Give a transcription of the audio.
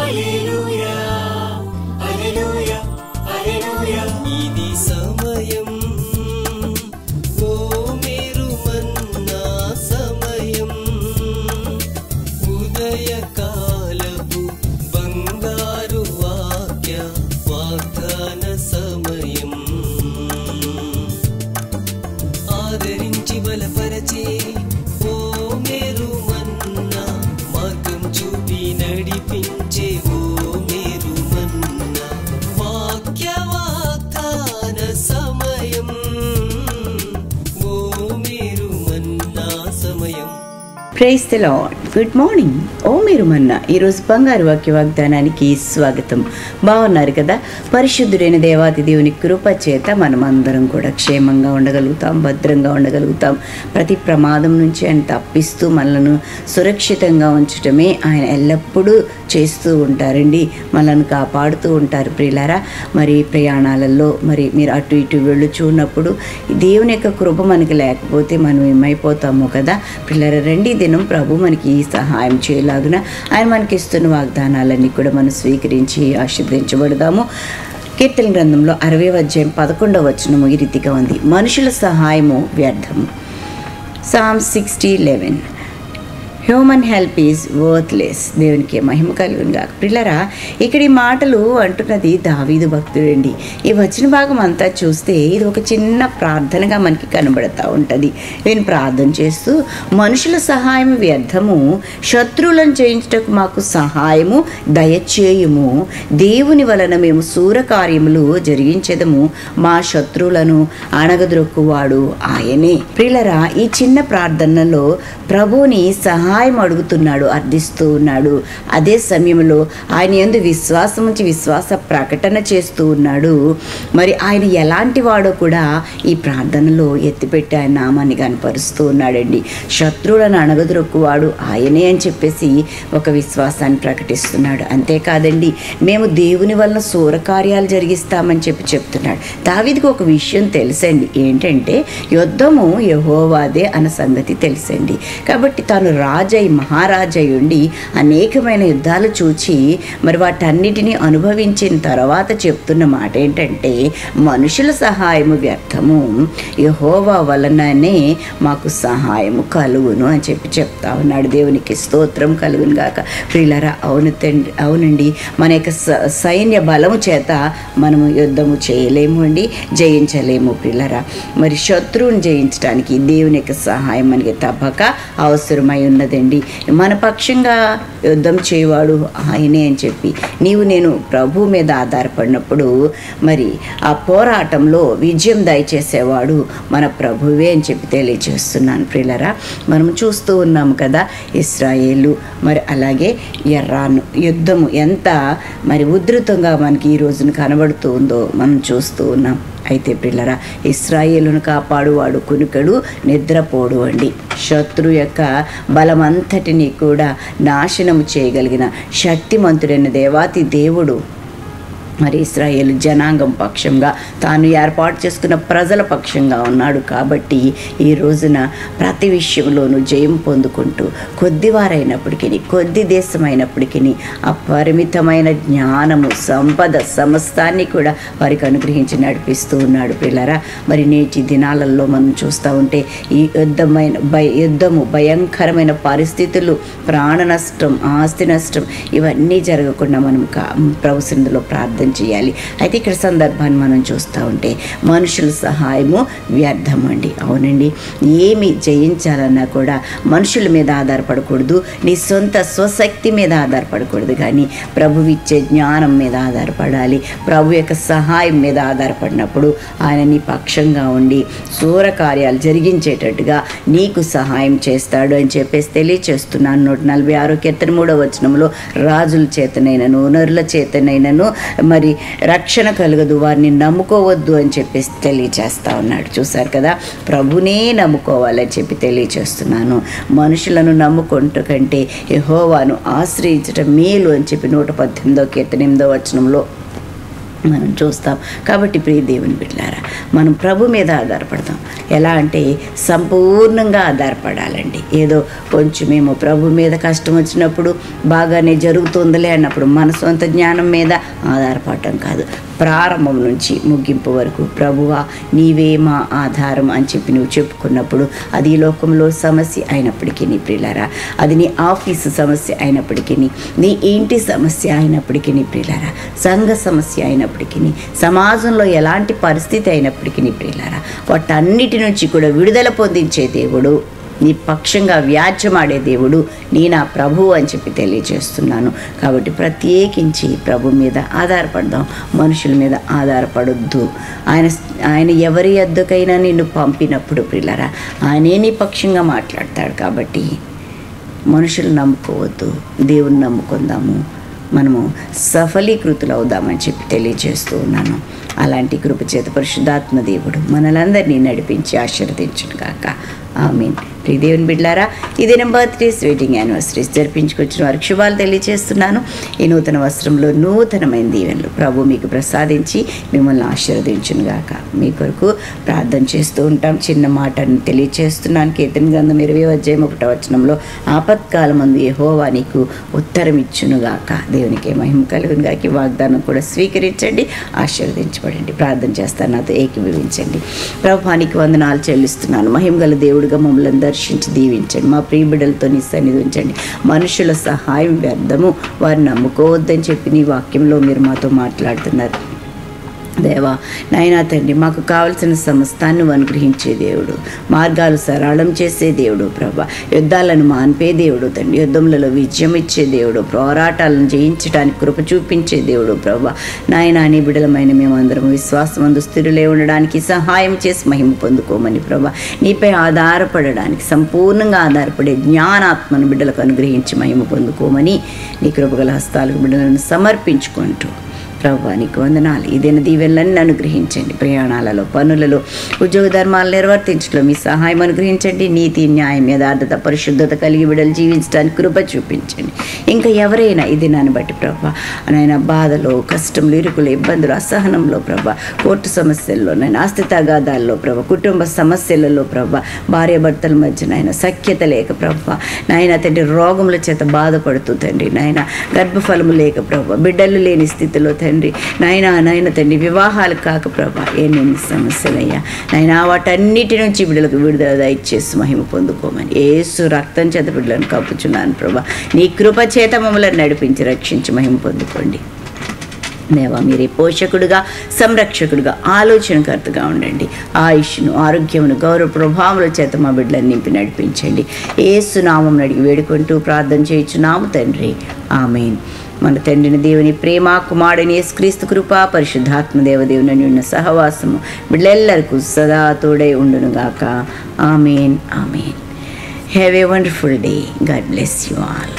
ఇది సమయం, ఓ మీరు మన్నా సమయం, ఉదయకాలపు బంగారు వాగ్దాన సమయం. ఆదరించి బలపరచే ఓ మీరు మన్నా, మార్గం చూపి నడిపించే ఓ మీరు మన్నా, వాగ్దాన సమయం, ఓ మీరు మన్నా సమయం. Praise the lord. Good morning. ఓ మీరు మన్నా ఈరోజు బంగారు వాక్య వాగ్దానానికి స్వాగతం. బాగున్నారు కదా? పరిశుద్ధుడైన దేవాతి దేవుని కృప చేత మనం అందరం కూడా క్షేమంగా ఉండగలుగుతాం, భద్రంగా ఉండగలుగుతాం. ప్రతి ప్రమాదం నుంచి ఆయన తప్పిస్తూ మనలను సురక్షితంగా ఉంచటమే ఆయన ఎల్లప్పుడూ చేస్తూ ఉంటారండి. మనల్ని కాపాడుతూ ఉంటారు ప్రియులారా. మరి ప్రయాణాలలో మరి మీరు అటు ఇటు వెళ్ళుచున్నప్పుడు దేవుని యొక్క కృప మనకి లేకపోతే మనం ఏమైపోతామో కదా ప్రియులారా. రండి, దినం ప్రభు మనకి సహాయం చేయలాగున ఆయన మనకి ఇస్తున్న వాగ్దానాలన్నీ కూడా మనం స్వీకరించి ఆశీర్వదించబడదాము. కీర్తన గ్రంథంలో 60వ అధ్యాయం 11వ వచనము ఈ రీతిగా ఉంది: మనుషుల సహాయము వ్యర్థము. Psalm 60:11. Human help is worthless. దేవునికి మహిమ కలుగును గాక. ప్రియులారా, ఇక్కడ ఈ మాటలు అంటున్నది దావీదు భక్తుడండి. ఈ వచన భాగం అంతా చూస్తే ఇది ఒక చిన్న ప్రార్థనగా మనకి కనబడతా ఉంటుంది. నేను ప్రార్థన చేస్తూ, మనుషుల సహాయం వ్యర్థము, శత్రువులను జయించుటకు మాకు సహాయము దయచేయుము, దేవుని వలన మేము శూరకార్యములు జరిగించెదము, మా శత్రువులను అణగద్రొక్కువాడు ఆయనే. ప్రియులారా, ఈ చిన్న ప్రార్థనలో ప్రభువుని సహాయం అడుగుతున్నాడు, అర్థిస్తూ ఉన్నాడు. అదే సమయంలో ఆయన యందు విశ్వాసం ఉంచి విశ్వాస ప్రకటన చేస్తూ ఉన్నాడు. మరి ఆయన ఎలాంటి వాడో కూడా ఈ ప్రార్థనలో ఎత్తిపెట్టి ఆయన నామాన్ని కనపరుస్తూ ఉన్నాడండి. శత్రువులను అణగద్రొక్కువాడు ఆయనే అని చెప్పేసి ఒక విశ్వాసాన్ని ప్రకటిస్తున్నాడు. అంతేకాదండి, మేము దేవుని వలన శూరకార్యాలు జరిగిస్తామని చెప్తున్నాడు. దావీదుకు ఒక విషయం తెలుసండి, ఏంటంటే యుద్ధము యెహోవాదే అన్న సంగతి తెలుసండి. కాబట్టి తాను రాజై మహారాజై ఉండి అనేకమైన యుద్ధాలు చూచి మరి వాటన్నిటినీ అనుభవించిన తర్వాత చెప్తున్న మాట ఏంటంటే, మనుషుల సహాయము వ్యర్థము, యెహోవా వలననే మాకు సహాయము కలుగును అని చెప్తా ఉన్నాడు. దేవునికి స్తోత్రం కలుగును గాక. ప్రియులారా, అవునండి, మన యొక్క సైన్య బలము చేత మనము యుద్ధము చేయలేము అండి, జయించలేము ప్రియులారా. మరి శత్రువుని జయించడానికి దేవుని యొక్క సహాయం మనకి తప్పక అవసరమై ఉన్నదండి. మన పక్షంగా యుద్ధం చేయవాడు ఆయనే అని చెప్పి నేను ప్రభు మీద ఆధారపడినప్పుడు మరి ఆ పోరాటంలో విజయం దయచేసేవాడు మన ప్రభువే అని చెప్పి తెలియజేస్తున్నాను ప్రియులారా. మనం చూస్తూ ఉన్నాము కదా, ఇశ్రాయేలు మరి అలాగే ఇరాన్ యుద్ధము ఎంత మరి ఉధృతంగా మనకి ఈ రోజున కనబడుతూ ఉందో మనం చూస్తూ ఉన్నాం. అయితే ప్రియులారా, ఇశ్రాయేలును కాపాడువాడు కునుకడు, నిద్రపోడు అండి. శత్రు యొక్క బలమంతటినీ కూడా నాశనము చేయగలిగిన శక్తిమంతుడైన దేవాతి దేవుడు మరి ఇశ్రాయేలు జనాంగం పక్షంగా, తాను ఏర్పాటు చేసుకున్న ప్రజల పక్షంగా ఉన్నాడు. కాబట్టి ఈ రోజున ప్రతి విషయంలోనూ జయం పొందుకుంటూ కొద్దివారైనప్పటికీ, కొద్ది దేశమైనప్పటికీ అపరిమితమైన జ్ఞానము, సంపద సమస్తాన్ని కూడా వారికి అనుగ్రహించి నడిపిస్తూ ఉన్నాడు పిల్లరా. మరి నేటి దినాలలో మనం చూస్తూ ఉంటే ఈ యుద్ధము భయంకరమైన పరిస్థితులు, ప్రాణ నష్టం, ఆస్తి నష్టం ఇవన్నీ జరగకుండా మనం ప్రభు సన్నిధిలో ప్రార్థన చేయాలి. అయితే ఇక్కడ సందర్భాన్ని మనం చూస్తూ ఉంటే మనుషుల సహాయము వ్యర్థం అండి. అవునండి, ఏమి జయించాలన్నా కూడా మనుషుల మీద ఆధారపడకూడదు, నీ సొంత స్వశక్తి మీద ఆధారపడకూడదు, కానీ ప్రభు ఇచ్చే జ్ఞానం మీద ఆధారపడాలి. ప్రభు యొక్క సహాయం మీద ఆధారపడినప్పుడు ఆయన నీ పక్షంగా ఉండి శూరకార్యాలు జరిగించేటట్టుగా నీకు సహాయం చేస్తాడు అని చెప్పేసి తెలియచేస్తున్నాను. 146 కీర్తన 3వ వచనంలో రాజుల చేతనైనను నరుల చేతనైనను మరి రక్షణ కలగదు, వారిని నమ్ముకోవద్దు అని చెప్పేసి తెలియచేస్తా ఉన్నాడు. చూసారు కదా, ప్రభునే నమ్ముకోవాలని చెప్పి తెలియచేస్తున్నాను. మనుషులను నమ్ముకుంటూ కంటే యెహోవాను ఆశ్రయించటం మేలు అని చెప్పి 118వ కీర్తన 8వ వచనంలో మనం చూస్తాం. కాబట్టి ప్రియ దేవుని బిడ్డలారా, మనం ప్రభు మీద ఆధారపడతాం. ఎలా అంటే సంపూర్ణంగా ఆధారపడాలండి. ఏదో కొంచెమేమో ప్రభు మీద కష్టం వచ్చినప్పుడు బాగానే జరుగుతుందిలే అన్నప్పుడు మన సొంత జ్ఞానం మీద ఆధారపడటం కాదు. ప్రారంభం నుంచి ముగింపు వరకు ప్రభువా నీవే మా ఆధారం అని చెప్పి నువ్వు చెప్పుకున్నప్పుడు అది ఈ లోకంలో సమస్య అయినప్పటికీ నీ ప్రియులారా, అది నీ ఆఫీసు సమస్య అయినప్పటికీ, నీ ఇంటి సమస్య అయినప్పటికీ నీ ప్రియులారా, సంఘ సమస్య అయినప్పటికీ, సమాజంలో ఎలాంటి పరిస్థితి అయినప్పటికీ నీ ప్రియులారా, వాటన్నిటి నుంచి కూడా విడుదల పొందించే దేవుడు, నీ పక్షంగా వ్యాజ్యమాడే దేవుడు నీ నా ప్రభువు అని చెప్పి తెలియజేస్తున్నాను. కాబట్టి ప్రత్యేకించి ప్రభు మీద ఆధారపడదాం, మనుషుల మీద ఆధారపడొద్దు. ఆయన ఎవరి యొద్దకైనా నిన్ను పంపినప్పుడు ప్రియులారా ఆయనే నీ పక్షంగా మాట్లాడతాడు. కాబట్టి మనుషులు నమ్ముకోవద్దు, దేవుని నమ్ముకుందాము, మనము సఫలీకృతులు అవుదామని చెప్పి తెలియజేస్తూ ఉన్నాను. అలాంటి కృప చేత పరిశుద్ధాత్మ దేవుడు మనలందరినీ నడిపించి ఆశీర్వదించును గాక. ఆమేన్. ప్రియ దేవుని బిడ్డలారా, ఈ దినం బర్త్డేస్, వెడ్డింగ్ యానివర్సరీస్ జరిపించుకొచ్చిన వారికి శుభాలు తెలియజేస్తున్నాను. ఈ నూతన వస్త్రంలో నూతనమైన దీవెనలు ప్రభు మీకు ప్రసాదించి మిమ్మల్ని ఆశీర్వదించును గాక. మీ కొరకు ప్రార్థన చేస్తూ ఉంటాం. చిన్న మాటను తెలియజేస్తున్నాను. కీర్తన గ్రంథం 20:1 ఆపత్కాలమందు యెహోవా నీకు ఉత్తరం ఇచ్చును గాక. దేవునికి మహిమ కలుగును గాక. ఈ వాగ్దానం కూడా స్వీకరించండి, ఆశీర్వదించబడండి. ప్రార్థన చేస్తాను, నాతో ఏకీభవించండి. ప్రభువానికి వందనాలు చెల్లిస్తున్నాను. మహిమగల దేవుడిగా మమ్మల్ని దర్శించి దీవించండి. మా ప్రియ బిడ్డలతో నీ సన్నిధి ఉంచండి. మనుషుల సహాయం వ్యర్థము, వారిని నమ్ముకోవద్దని చెప్పి నీ వాక్యంలో మీరు మాతో మాట్లాడుతున్నారు. దేవా నాయనా తండ్రి, మాకు కావలసిన సమస్తాన్ని అనుగ్రహించే దేవుడు, మార్గాలు సరళం చేసే దేవుడు ప్రభా, యుద్ధాలను మాన్పే దేవుడు తండ్రి, యుద్ధములలో విజయం ఇచ్చే దేవుడు, పోరాటాలను జయించడానికి కృప చూపించే దేవుడు ప్రభా. నాయనా నీ బిడ్డలమైన మేమందరం విశ్వాసమందు స్థిరులే ఉండడానికి సహాయం చేసి మహిమ పొందుకోమని ప్రభా, నీపై ఆధారపడడానికి సంపూర్ణంగా ఆధారపడే జ్ఞానాత్మను బిడ్డలకు అనుగ్రహించి మహిమ పొందుకోమని నీ కృపగల హస్తాలకు బిడ్డలను సమర్పించుకుంటూ ప్రభువా నీకు వందనాలు. ఈ దిన దీవెనలన్నీ అనుగ్రహించండి. ప్రయాణాలలో, పనులలో, ఉద్యోగ ధర్మాలు నిర్వర్తించడంలో మీ సహాయం అనుగ్రహించండి. నీతి, న్యాయం, యథార్థత, పరిశుద్ధత కలిగి బిడ్డలు జీవించడానికి కృప చూపించండి. ఇంకా ఎవరైనా ఈ దినాన్ని బట్టి ప్రభా నాయన బాధలో, కష్టంలో, ఇరుకులు, ఇబ్బందులు, అసహనంలో ప్రభా, కోర్టు సమస్యల్లో నాయన, ఆస్తి తగాదాల్లో ప్రభా, కుటుంబ సమస్యలలో ప్రభా, భార్యాభర్తల మధ్య నాయన సఖ్యత లేక ప్రభా నాయన తండ్రి, రోగముల చేత బాధపడుతూ తండ్రి నాయన, గర్భఫలము లేక ప్రభా, బిడ్డలు లేని స్థితిలో తండ్రి నాయన తండ్రి, వివాహాలు కాక ప్రభా ఎన్ని సమస్యలయ్యా నాయన, వాటన్నిటి నుంచి బిడ్డలకు విడుదల దయచేసి మహిమ పొందుకోమని యేసు రక్తం చేత బిడ్డలను కప్పుచున్నాను ప్రభా. నీ కృప చేత మమ్మల్ని నడిపించి రక్షించి మహిమ పొందుకోండి. దేవా మీరే పోషకుడుగా, సంరక్షకుడుగా, ఆలోచనకర్తగా ఉండండి. ఆయుష్ను, ఆరోగ్యమును, గౌరవ ప్రభావముల చేత మా బిడ్డలను నింపి నడిపించండి. యేసు నామం అడిగి వేడుకుంటూ ప్రార్థన చేయుచున్నాము తండ్రి. ఆమేన్. మన తండ్రిని దేవుని ప్రేమ, కుమారుని యేసుక్రీస్తు కృప, పరిశుద్ధాత్మ దేవదేవుని ఉన్న సహవాసము బిడ్డలెల్లరికూ సదా తోడై ఉండునుగాక. ఆమేన్. ఆమేన్. Have a wonderful day. God bless you all.